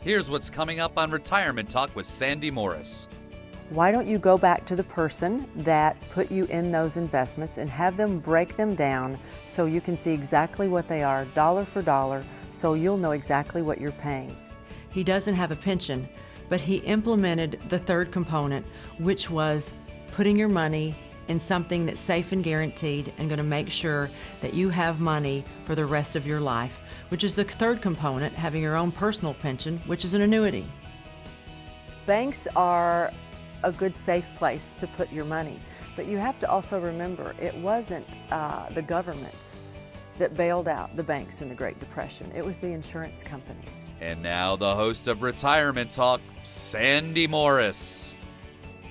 Here's what's coming up on Retirement Talk with Sandy Morris. Why don't you go back to the person that put you in those investments and have them break them down so you can see exactly what they are, dollar for dollar, so you'll know exactly what you're paying. He doesn't have a pension, but he implemented the third component, which was putting your money in something that's safe and guaranteed and going to make sure that you have money for the rest of your life, which is the third component, having your own personal pension, which is an annuity. Banks are a good safe place to put your money, but you have to also remember it wasn't the government that bailed out the banks in the Great Depression. It was the insurance companies. And now the host of Retirement Talk, Sandy Morris.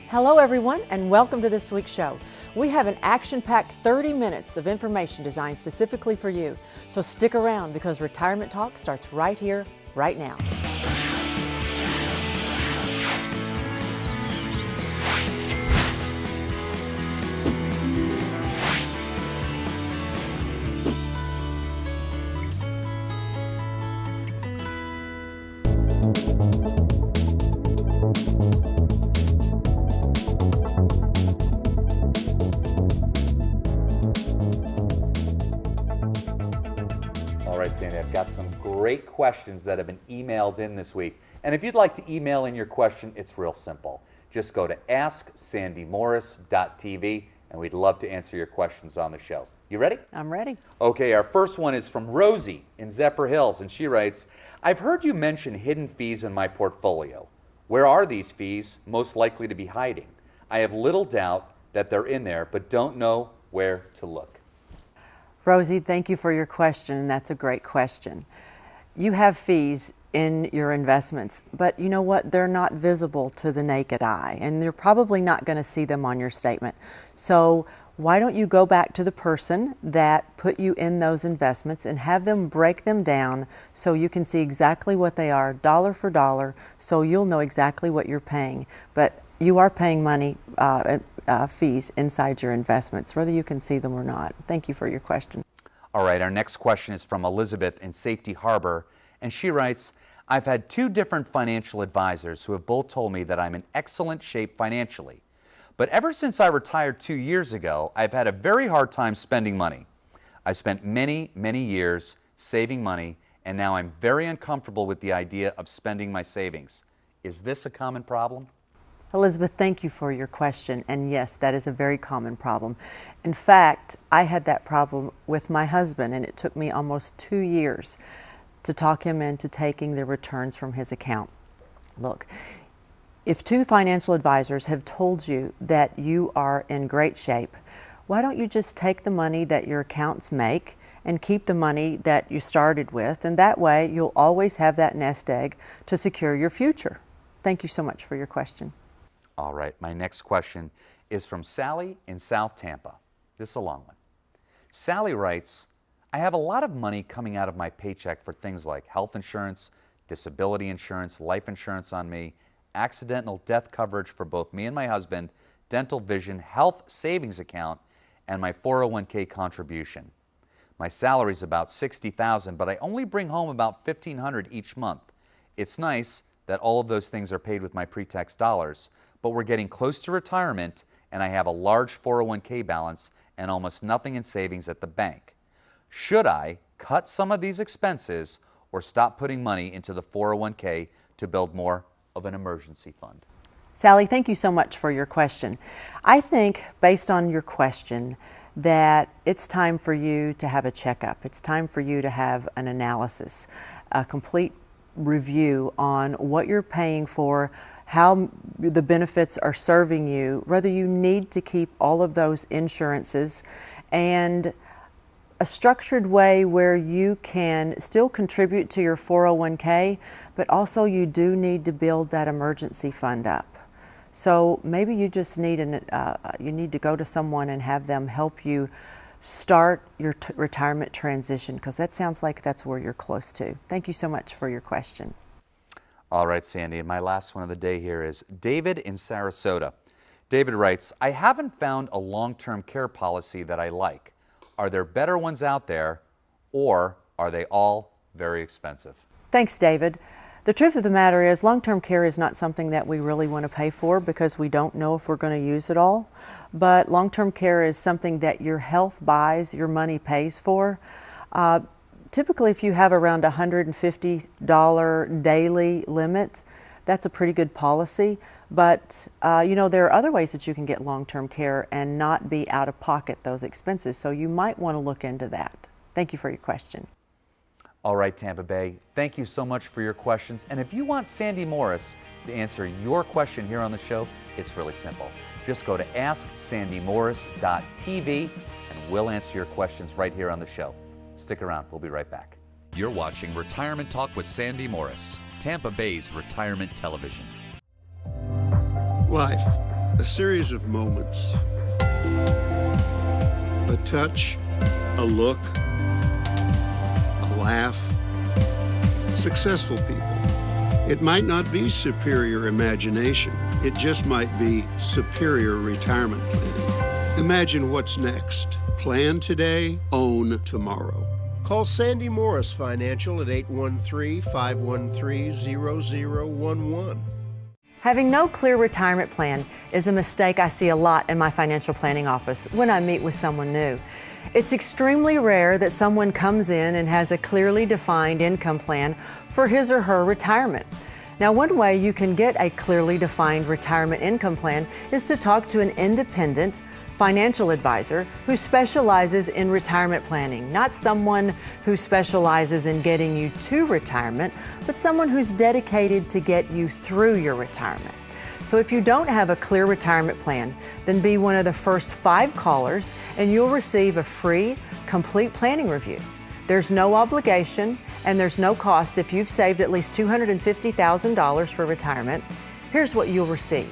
Hello everyone, and welcome to this week's show. We have an action-packed 30 minutes of information designed specifically for you. So stick around because Retirement Talk starts right here, right now. Sandy, I've got some great questions that have been emailed in this week. And if you'd like to email in your question, it's real simple. Just go to AskSandyMorris.tv and we'd love to answer your questions on the show. You ready? I'm ready. Okay, our first one is from Rosie in Zephyr Hills, and she writes, I've heard you mention hidden fees in my portfolio. Where are these fees most likely to be hiding? I have little doubt that they're in there, but don't know where to look. Rosie, thank you for your question, and that's a great question. You have fees in your investments, but you know what? They're not visible to the naked eye, and you're probably not going to see them on your statement. So why don't you go back to the person that put you in those investments and have them break them down so you can see exactly what they are, dollar for dollar, so you'll know exactly what you're paying. But you are paying money, fees inside your investments, whether you can see them or not. Thank you for your question. All right, our next question is from Elizabeth in Safety Harbor, and she writes, I've had two different financial advisors who have both told me that I'm in excellent shape financially. But ever since I retired 2 years ago, I've had a very hard time spending money. I spent many, many years saving money, and now I'm very uncomfortable with the idea of spending my savings. Is this a common problem? Elizabeth, thank you for your question. And yes, that is a very common problem. In fact, I had that problem with my husband, and it took me almost 2 years to talk him into taking the returns from his account. Look, if two financial advisors have told you that you are in great shape, why don't you just take the money that your accounts make and keep the money that you started with, and that way you'll always have that nest egg to secure your future. Thank you so much for your question. All right, my next question is from Sally in South Tampa. This is a long one. Sally writes, I have a lot of money coming out of my paycheck for things like health insurance, disability insurance, life insurance on me, accidental death coverage for both me and my husband, dental vision, health savings account, and my 401k contribution. My salary is about $60,000, but I only bring home about $1,500 each month. It's nice that all of those things are paid with my pre-tax dollars, but we're getting close to retirement and I have a large 401k balance and almost nothing in savings at the bank. Should I cut some of these expenses or stop putting money into the 401k to build more of an emergency fund? Sally, thank you so much for your question. I think based on your question that it's time for you to have a checkup. It's time for you to have an analysis, a complete review on what you're paying for, how the benefits are serving you, whether you need to keep all of those insurances, and a structured way where you can still contribute to your 401k, but also you do need to build that emergency fund up. So maybe you just need you need to go to someone and have them help you start your retirement transition, because that sounds like that's where you're close to. Thank you so much for your question. All right, Sandy, and my last one of the day here is David in Sarasota. David writes, I haven't found a long-term care policy that I like. Are there better ones out there, or are they all very expensive? Thanks, David. The truth of the matter is long-term care is not something that we really want to pay for because we don't know if we're going to use it all. But long-term care is something that your health buys, your money pays for. Typically, if you have around $150 daily limit, that's a pretty good policy. But there are other ways that you can get long-term care and not be out of pocket those expenses. So you might want to look into that. Thank you for your question. All right, Tampa Bay, thank you so much for your questions. And if you want Sandy Morris to answer your question here on the show, it's really simple. Just go to AskSandyMorris.tv and we'll answer your questions right here on the show. Stick around, we'll be right back. You're watching Retirement Talk with Sandy Morris, Tampa Bay's retirement television. Life, a series of moments. A touch, a look, a laugh. Successful people. It might not be superior imagination. It just might be superior retirement planning. Imagine what's next. Plan today, own tomorrow. Call Sandy Morris Financial at 813-513-0011. Having no clear retirement plan is a mistake I see a lot in my financial planning office when I meet with someone new. It's extremely rare that someone comes in and has a clearly defined income plan for his or her retirement. Now, one way you can get a clearly defined retirement income plan is to talk to an independent financial advisor who specializes in retirement planning, not someone who specializes in getting you to retirement, but someone who's dedicated to get you through your retirement. So if you don't have a clear retirement plan, then be one of the first 5 callers and you'll receive a free, complete planning review. There's no obligation and there's no cost if you've saved at least $250,000 for retirement. Here's what you'll receive: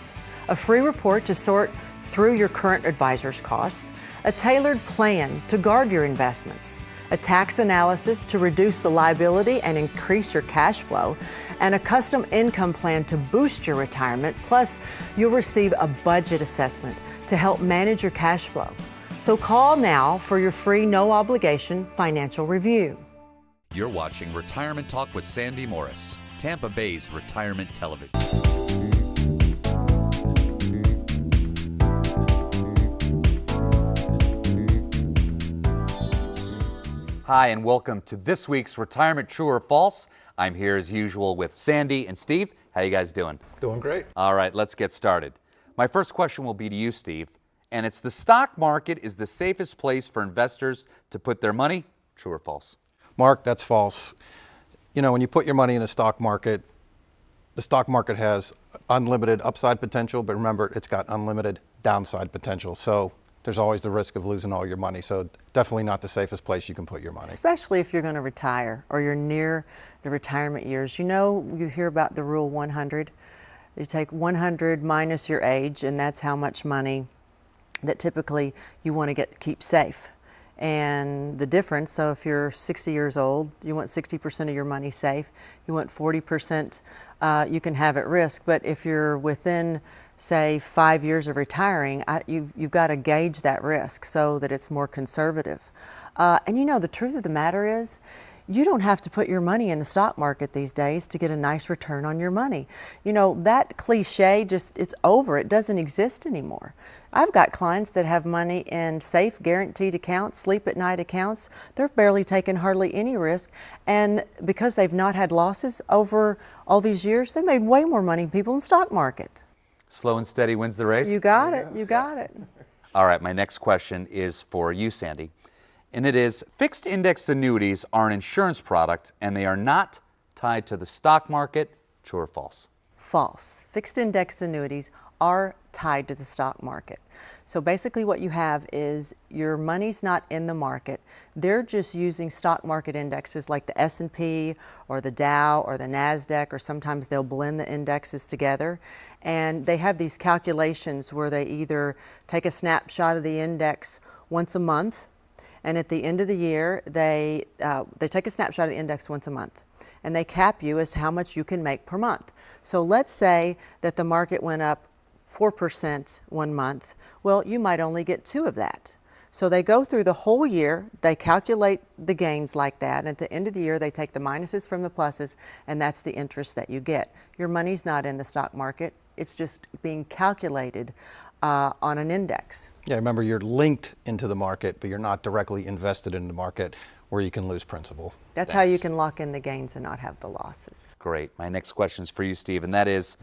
a free report to sort through your current advisor's costs, a tailored plan to guard your investments, a tax analysis to reduce the liability and increase your cash flow, and a custom income plan to boost your retirement. Plus, you'll receive a budget assessment to help manage your cash flow. So call now for your free, no obligation financial review. You're watching Retirement Talk with Sandy Morris, Tampa Bay's retirement television. Hi, and welcome to this week's Retirement True or False. I'm here as usual with Sandy and Steve. How you guys doing? Doing great. All right, let's get started. My first question will be to you, Steve, and it's: the stock market is the safest place for investors to put their money. True or false? Mark, that's false. You know, when you put your money in the stock market has unlimited upside potential, but remember, it's got unlimited downside potential. So there's always the risk of losing all your money. So definitely not the safest place you can put your money. Especially if you're going to retire or you're near the retirement years. You know, you hear about the Rule 100. You take 100 minus your age, and that's how much money that typically you want to keep safe. And the difference, so if you're 60 years old, you want 60% of your money safe. You want 40% you can have at risk. But if you're within, say, 5 years of retiring, you've got to gauge that risk so that it's more conservative. And you know, the truth of the matter is, you don't have to put your money in the stock market these days to get a nice return on your money. You know, that cliche it's over. It doesn't exist anymore. I've got clients that have money in safe, guaranteed accounts, sleep at night accounts. They're barely taking hardly any risk. And because they've not had losses over all these years, they made way more money than people in the stock market. Slow and steady wins the race? You got it. You got it. All right, my next question is for you, Sandy. And it is: fixed index annuities are an insurance product and they are not tied to the stock market. True or false? False. Fixed indexed annuities are tied to the stock market. So basically what you have is your money's not in the market. They're just using stock market indexes like the S&P or the Dow or the NASDAQ, or sometimes they'll blend the indexes together. And they have these calculations where they either take a snapshot of the index once a month, and at the end of the year, they take a snapshot of the index once a month, and they cap you as to how much you can make per month. So let's say that the market went up 4% one month. Well, you might only get 2 of that. So they go through the whole year, they calculate the gains like that, and at the end of the year they take the minuses from the pluses, and that's the interest that you get. Your money's not in the stock market, it's just being calculated on an index. Yeah, remember you're linked into the market, but you're not directly invested in the market where you can lose principal. That's how you can lock in the gains and not have the losses. Great. My next question is for you, Steve, and that is,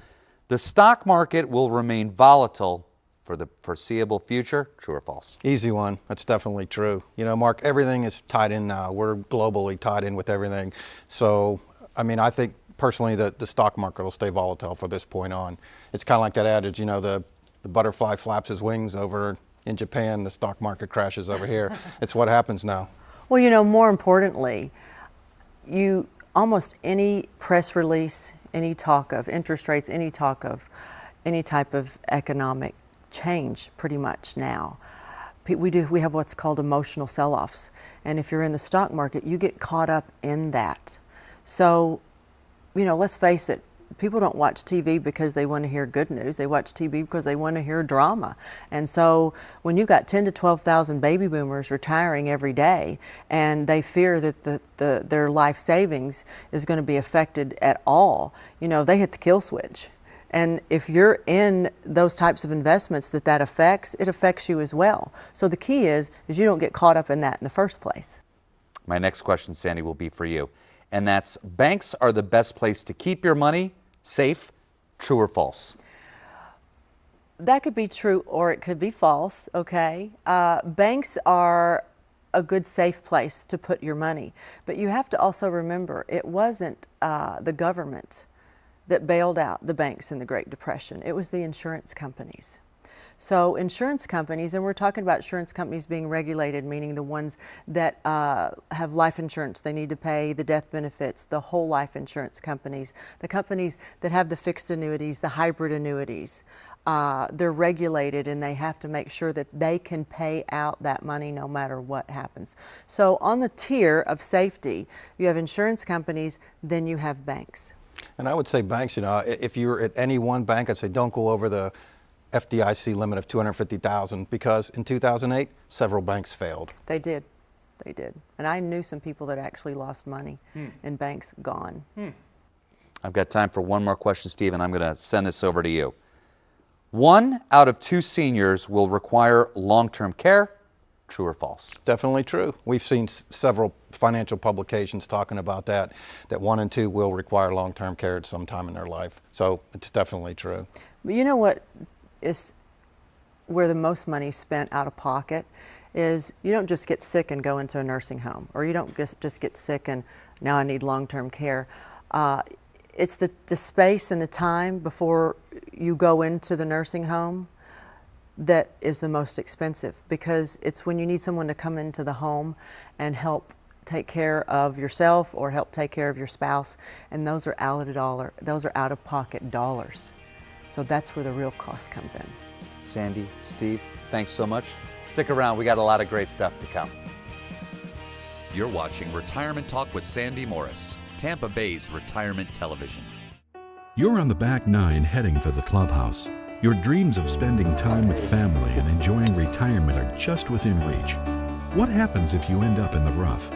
the stock market will remain volatile for the foreseeable future, true or false? Easy one. That's definitely true. You know, Mark, everything is tied in now. We're globally tied in with everything. So, I mean, I think personally that the stock market will stay volatile from this point on. It's kind of like that adage, you know, the butterfly flaps his wings over in Japan, the stock market crashes over here. It's what happens now. Well, you know, more importantly, almost any press release, any talk of interest rates, any talk of any type of economic change pretty much now. We have what's called emotional sell-offs. And if you're in the stock market, you get caught up in that. So, you know, let's face it, people don't watch TV because they want to hear good news. They watch TV because they want to hear drama. And so when you've got 10 to 12,000 baby boomers retiring every day and they fear that their life savings is going to be affected at all, you know, they hit the kill switch. And if you're in those types of investments that affects, it affects you as well. So the key is you don't get caught up in that in the first place. My next question, Sandy, will be for you. And that's, banks are the best place to keep your money safe, true or false? That could be true or it could be false, okay? Banks are a good safe place to put your money. But you have to also remember, it wasn't the government that bailed out the banks in the Great Depression. It was the insurance companies. So insurance companies, and we're talking about insurance companies being regulated, meaning the ones that have life insurance they need to pay, the death benefits, the whole life insurance companies, the companies that have the fixed annuities, the hybrid annuities. They're regulated and they have to make sure that they can pay out that money no matter what happens. So on the tier of safety, you have insurance companies, then you have banks. And I would say banks, you know, if you're at any one bank, I'd say don't go over the FDIC limit of $250,000 because in 2008, several banks failed. They did. They did. And I knew some people that actually lost money in banks gone. I've got time for one more question, Steve, and I'm going to send this over to you. 1 out of 2 seniors will require long-term care, true or false? Definitely true. We've seen several financial publications talking about that 1 and 2 will require long-term care at some time in their life. So it's definitely true. But you know what is where the most money is spent out of pocket is you don't just get sick and go into a nursing home, or you don't just get sick and now I need long-term care. It's the space and the time before you go into the nursing home that is the most expensive, because it's when you need someone to come into the home and help take care of yourself or help take care of your spouse, and those are out of pocket dollars. So that's where the real cost comes in. Sandy, Steve, thanks so much. Stick around, we got a lot of great stuff to come. You're watching Retirement Talk with Sandy Morris, Tampa Bay's retirement television. You're on the back nine heading for the clubhouse. Your dreams of spending time with family and enjoying retirement are just within reach. What happens if you end up in the rough?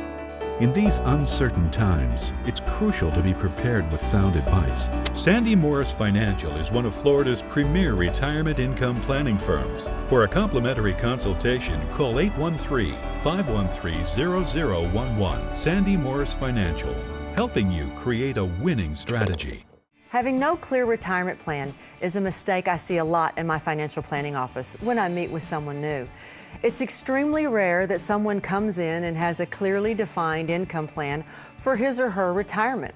In these uncertain times, it's crucial to be prepared with sound advice. Sandy Morris Financial is one of Florida's premier retirement income planning firms. For a complimentary consultation, call 813-513-0011. Sandy Morris Financial, helping you create a winning strategy. Having no clear retirement plan is a mistake I see a lot in my financial planning office when I meet with someone new. It's extremely rare that someone comes in and has a clearly defined income plan for his or her retirement.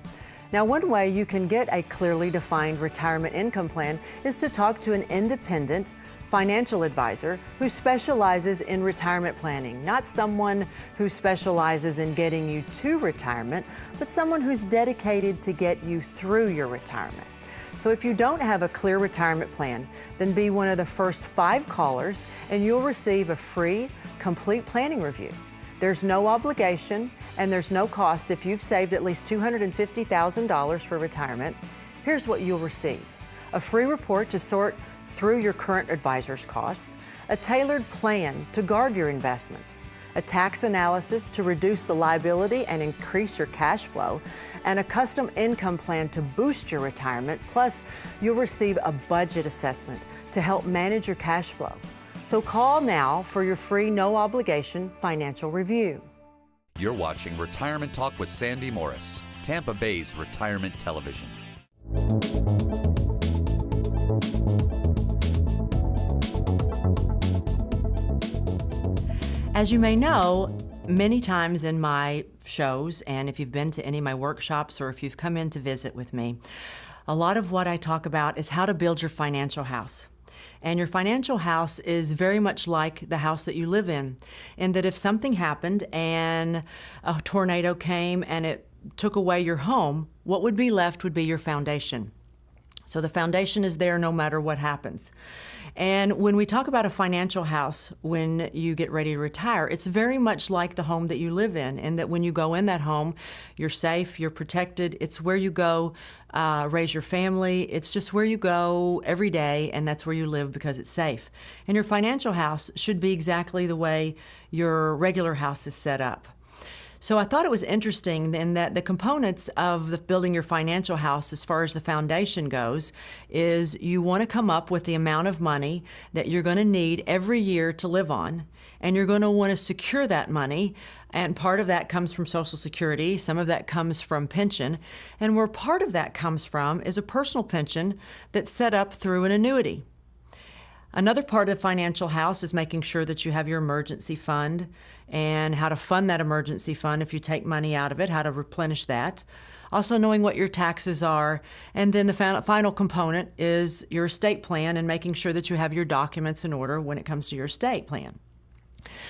Now, one way you can get a clearly defined retirement income plan is to talk to an independent financial advisor who specializes in retirement planning, not someone who specializes in getting you to retirement, but someone who's dedicated to get you through your retirement. So if you don't have a clear retirement plan, then be one of the first 5 callers and you'll receive a free, complete planning review. There's no obligation and there's no cost if you've saved at least $250,000 for retirement. Here's what you'll receive: a free report to sort through your current advisor's costs, a tailored plan to guard your investments, a tax analysis to reduce the liability and increase your cash flow, and a custom income plan to boost your retirement. Plus, you'll receive a budget assessment to help manage your cash flow. So call now for your free, no obligation financial review. You're watching Retirement Talk with Sandy Morris, Tampa Bay's retirement television. As you may know, many times in my shows, and if you've been to any of my workshops or if you've come in to visit with me, a lot of what I talk about is how to build your financial house. And your financial house is very much like the house that you live in that if something happened and a tornado came and it took away your home, what would be left would be your foundation. So the foundation is there no matter what happens. And when we talk about a financial house, when you get ready to retire, it's very much like the home that you live in that when you go in that home, you're safe, you're protected. It's where you go raise your family. It's just where you go every day, and that's where you live because it's safe. And your financial house should be exactly the way your regular house is set up. So I thought it was interesting in that the components of building your financial house as far as the foundation goes is you want to come up with the amount of money that you're going to need every year to live on, and you're going to want to secure that money, and part of that comes from Social Security, some of that comes from pension, and where part of that comes from is a personal pension that's set up through an annuity. Another part of the financial house is making sure that you have your emergency fund and how to fund that emergency fund if you take money out of it, how to replenish that. Also knowing what your taxes are. And then the final component is your estate plan and making sure that you have your documents in order when it comes to your estate plan.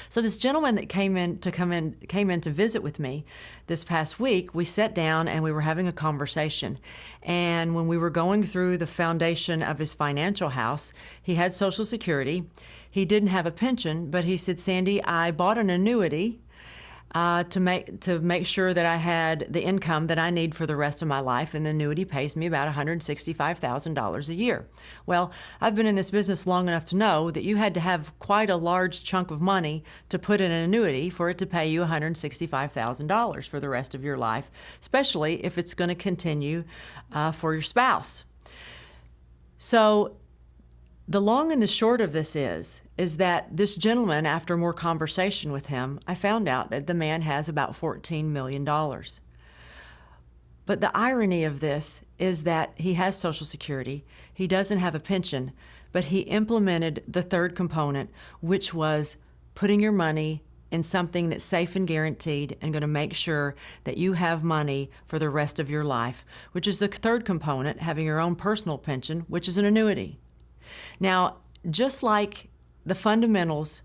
So this gentleman that came in to visit with me this past week, we sat down and we were having a conversation. And when we were going through the foundation of his financial house, he had Social Security. He didn't have a pension, but he said, Sandy, I bought an annuity to make sure that I had the income that I need for the rest of my life, and the annuity pays me about $165,000 a year. Well, I've been in this business long enough to know that you had to have quite a large chunk of money to put in an annuity for it to pay you $165,000 for the rest of your life, especially if it's going to continue for your spouse. So the long and the short of this is that this gentleman, after more conversation with him, I found out that the man has about $14 million. But the irony of this is that he has Social Security, he doesn't have a pension, but he implemented the third component, which was putting your money in something that's safe and guaranteed and going to make sure that you have money for the rest of your life, which is the third component, having your own personal pension, which is an annuity. Now, just like the fundamentals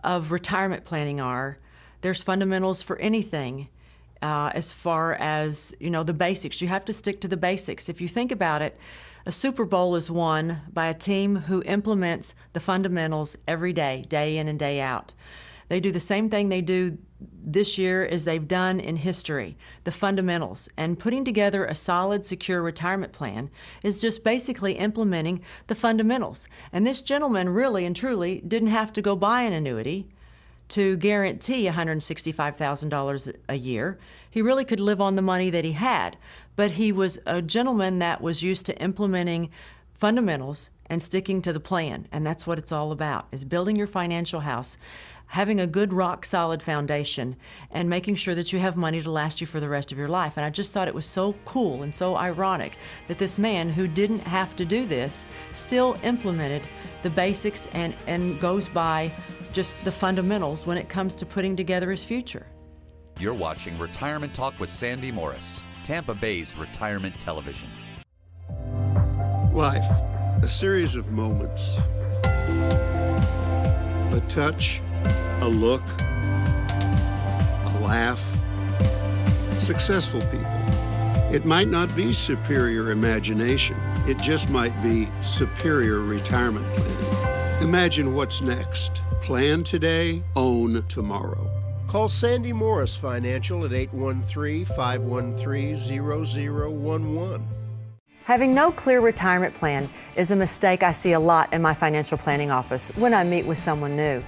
of retirement planning are, there's fundamentals for anything as far as, the basics. You have to stick to the basics. If you think about it, a Super Bowl is won by a team who implements the fundamentals every day, day in and day out. They do the same thing they do this year as they've done in history, the fundamentals. And putting together a solid, secure retirement plan is just basically implementing the fundamentals. And this gentleman really and truly didn't have to go buy an annuity to guarantee $165,000 a year. He really could live on the money that he had. But he was a gentleman that was used to implementing fundamentals and sticking to the plan. And that's what it's all about, is building your financial house, having a good rock solid foundation, and making sure that you have money to last you for the rest of your life. And I just thought it was so cool and so ironic that this man who didn't have to do this still implemented the basics and goes by just the fundamentals when it comes to putting together his future. You're watching Retirement Talk with Sandy Morris, Tampa Bay's retirement television. Life, a series of moments. A touch, a look, a laugh. Successful people. It might not be superior imagination. It just might be superior retirement planning. Imagine what's next. Plan today, own tomorrow. Call Sandy Morris Financial at 813-513-0011. Having no clear retirement plan is a mistake I see a lot in my financial planning office when I meet with someone new.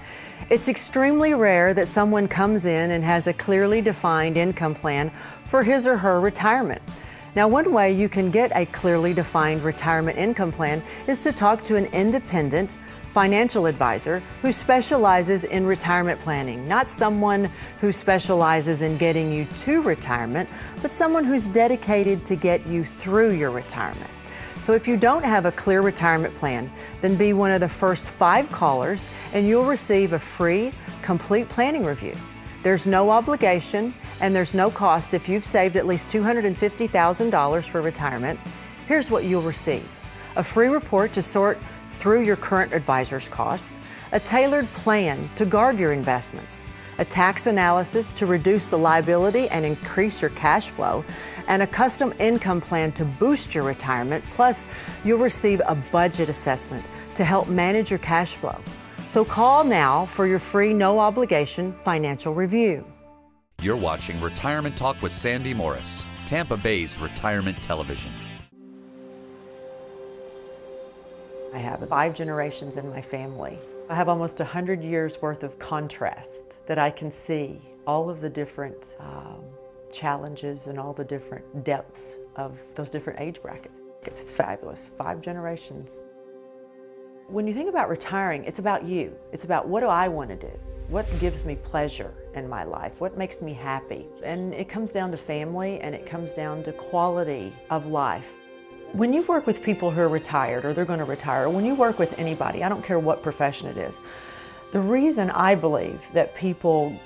It's extremely rare that someone comes in and has a clearly defined income plan for his or her retirement. Now, one way you can get a clearly defined retirement income plan is to talk to an independent financial advisor who specializes in retirement planning, not someone who specializes in getting you to retirement, but someone who's dedicated to get you through your retirement. So if you don't have a clear retirement plan, then be one of the first 5 callers and you'll receive a free, complete planning review. There's no obligation and there's no cost if you've saved at least $250,000 for retirement. Here's what you'll receive: a free report to sort through your current advisor's costs, a tailored plan to guard your investments, a tax analysis to reduce the liability and increase your cash flow, and a custom income plan to boost your retirement. Plus, you'll receive a budget assessment to help manage your cash flow. So call now for your free, no obligation financial review. You're watching Retirement Talk with Sandy Morris, Tampa Bay's retirement television. I have 5 generations in my family. I have almost 100 years worth of contrast that I can see all of the different challenges and all the different depths of those different age brackets. It's fabulous, 5 generations. When you think about retiring, it's about you. It's about, what do I want to do? What gives me pleasure in my life? What makes me happy? And it comes down to family, and it comes down to quality of life. When you work with people who are retired or they're going to retire, or when you work with anybody, I don't care what profession it is, the reason I believe that people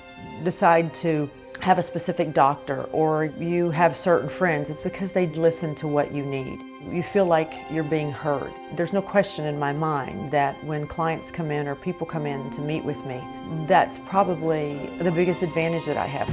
decide to have a specific doctor or you have certain friends, it's because they listen to what you need. You feel like you're being heard. There's no question in my mind that when clients come in or people come in to meet with me, that's probably the biggest advantage that I have.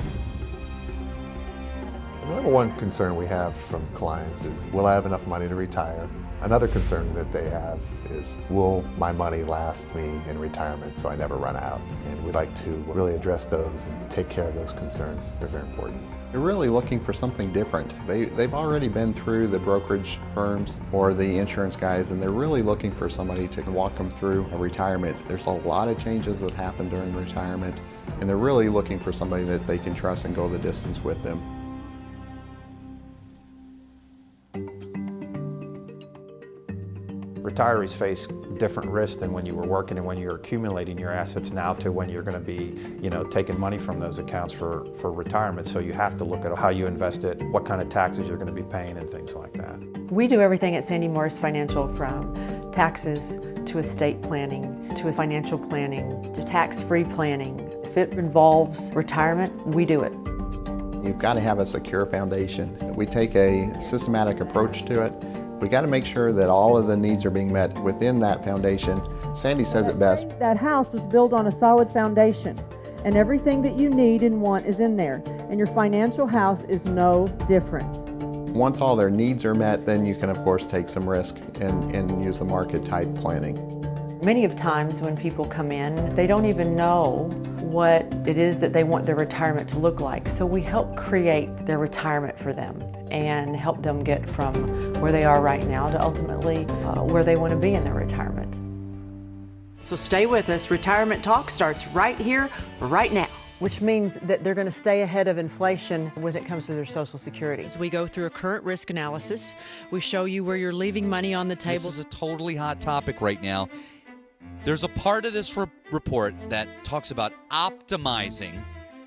The number one concern we have from clients is, will I have enough money to retire? Another concern that they have is, will my money last me in retirement so I never run out? And we'd like to really address those and take care of those concerns. They're very important. They're really looking for something different. They've already been through the brokerage firms or the insurance guys, and they're really looking for somebody to walk them through a retirement. There's a lot of changes that happen during retirement, and they're really looking for somebody that they can trust and go the distance with them. Retirees face different risks than when you were working and when you're accumulating your assets now to when you're going to be, taking money from those accounts for retirement. So you have to look at how you invest it, what kind of taxes you're going to be paying and things like that. We do everything at Sandy Morris Financial, from taxes to estate planning to financial planning to tax-free planning. If it involves retirement, we do it. You've got to have a secure foundation. We take a systematic approach to it. We got to make sure that all of the needs are being met within that foundation. Sandy says it best. That house was built on a solid foundation, and everything that you need and want is in there, and your financial house is no different. Once all their needs are met, then you can of course take some risk and use the market type planning. Many of times when people come in, they don't even know what it is that they want their retirement to look like. So we help create their retirement for them and help them get from where they are right now to ultimately where they want to be in their retirement. So stay with us. Retirement Talk starts right here, right now. Which means that they're going to stay ahead of inflation when it comes to their Social Security. As we go through a current risk analysis, we show you where you're leaving money on the table. This is a totally hot topic right now. There's a part of this report that talks about optimizing,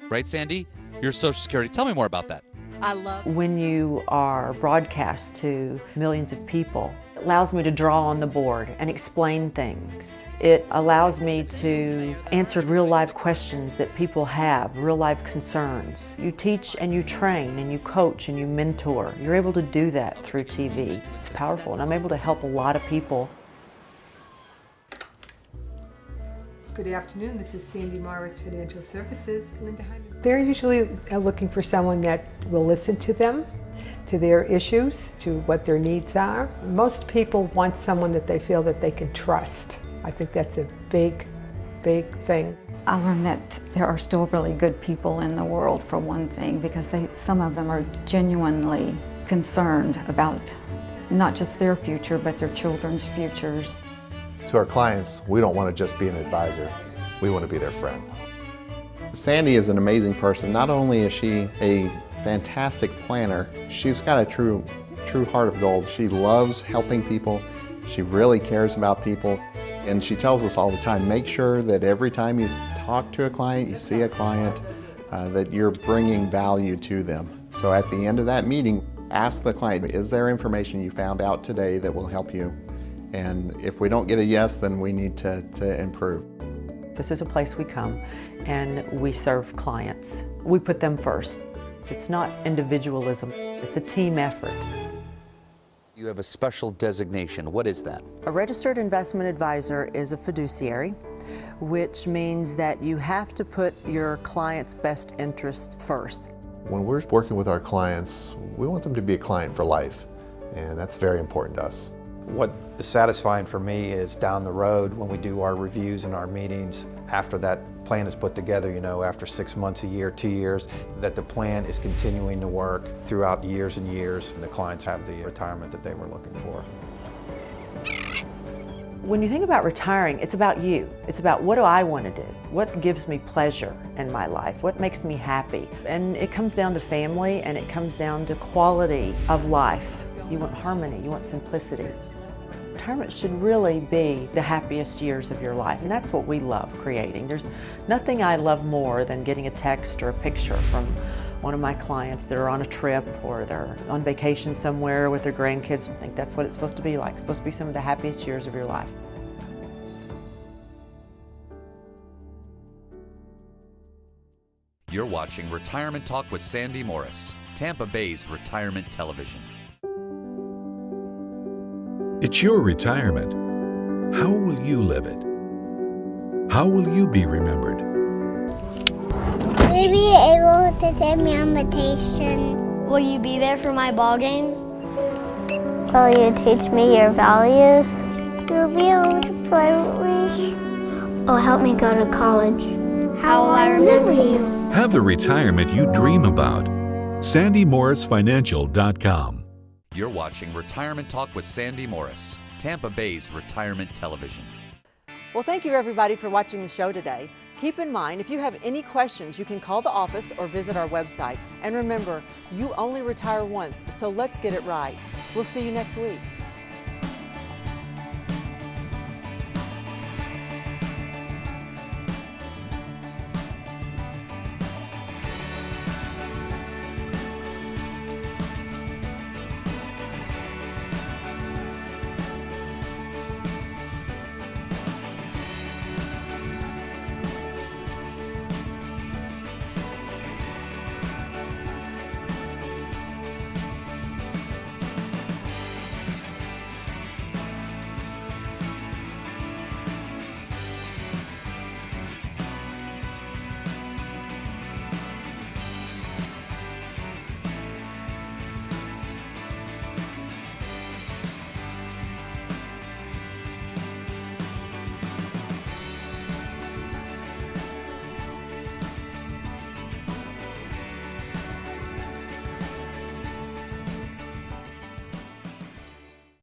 right, Sandy, your Social Security. Tell me more about that. I love when you are broadcast to millions of people. It allows me to draw on the board and explain things. It allows me to answer real life questions that people have, real life concerns. You teach and you train and you coach and you mentor. You're able to do that through TV. It's powerful, and I'm able to help a lot of people. Good afternoon, this is Sandy Morris Financial Services, Linda Hyman. They're usually looking for someone that will listen to them, to their issues, to what their needs are. Most people want someone that they feel that they can trust. I think that's a big, big thing. I learned that there are still really good people in the world, for one thing, because some of them are genuinely concerned about not just their future, but their children's futures. To our clients, we don't want to just be an advisor. We want to be their friend. Sandy is an amazing person. Not only is she a fantastic planner, she's got a true heart of gold. She loves helping people. She really cares about people. And she tells us all the time, make sure that every time you talk to a client, you see a client, that you're bringing value to them. So at the end of that meeting, ask the client, is there information you found out today that will help you? And if we don't get a yes, then we need to improve. This is a place we come and we serve clients. We put them first. It's not individualism, it's a team effort. You have a special designation. What is that? A registered investment advisor is a fiduciary, which means that you have to put your client's best interest first. When we're working with our clients, we want them to be a client for life, and that's very important to us. What is satisfying for me is down the road when we do our reviews and our meetings, after that plan is put together, after 6 months, a year, 2 years, that the plan is continuing to work throughout years and years, and the clients have the retirement that they were looking for. When you think about retiring, it's about you. It's about, what do I want to do? What gives me pleasure in my life? What makes me happy? And it comes down to family, and it comes down to quality of life. You want harmony, you want simplicity. Retirement should really be the happiest years of your life, and that's what we love creating. There's nothing I love more than getting a text or a picture from one of my clients that are on a trip or they're on vacation somewhere with their grandkids. I think that's what it's supposed to be like. It's supposed to be some of the happiest years of your life. You're watching Retirement Talk with Sandy Morris, Tampa Bay's retirement television. It's your retirement. How will you live it? How will you be remembered? Will you be able to send me an invitation? Will you be there for my ball games? Will you teach me your values? Will you be able to play with me? Oh, help me go to college. How will I remember you? Have the retirement you dream about. SandyMorrisFinancial.com. You're watching Retirement Talk with Sandy Morris, Tampa Bay's retirement television. Well, thank you everybody for watching the show today. Keep in mind, if you have any questions, you can call the office or visit our website. And remember, you only retire once, so let's get it right. We'll see you next week.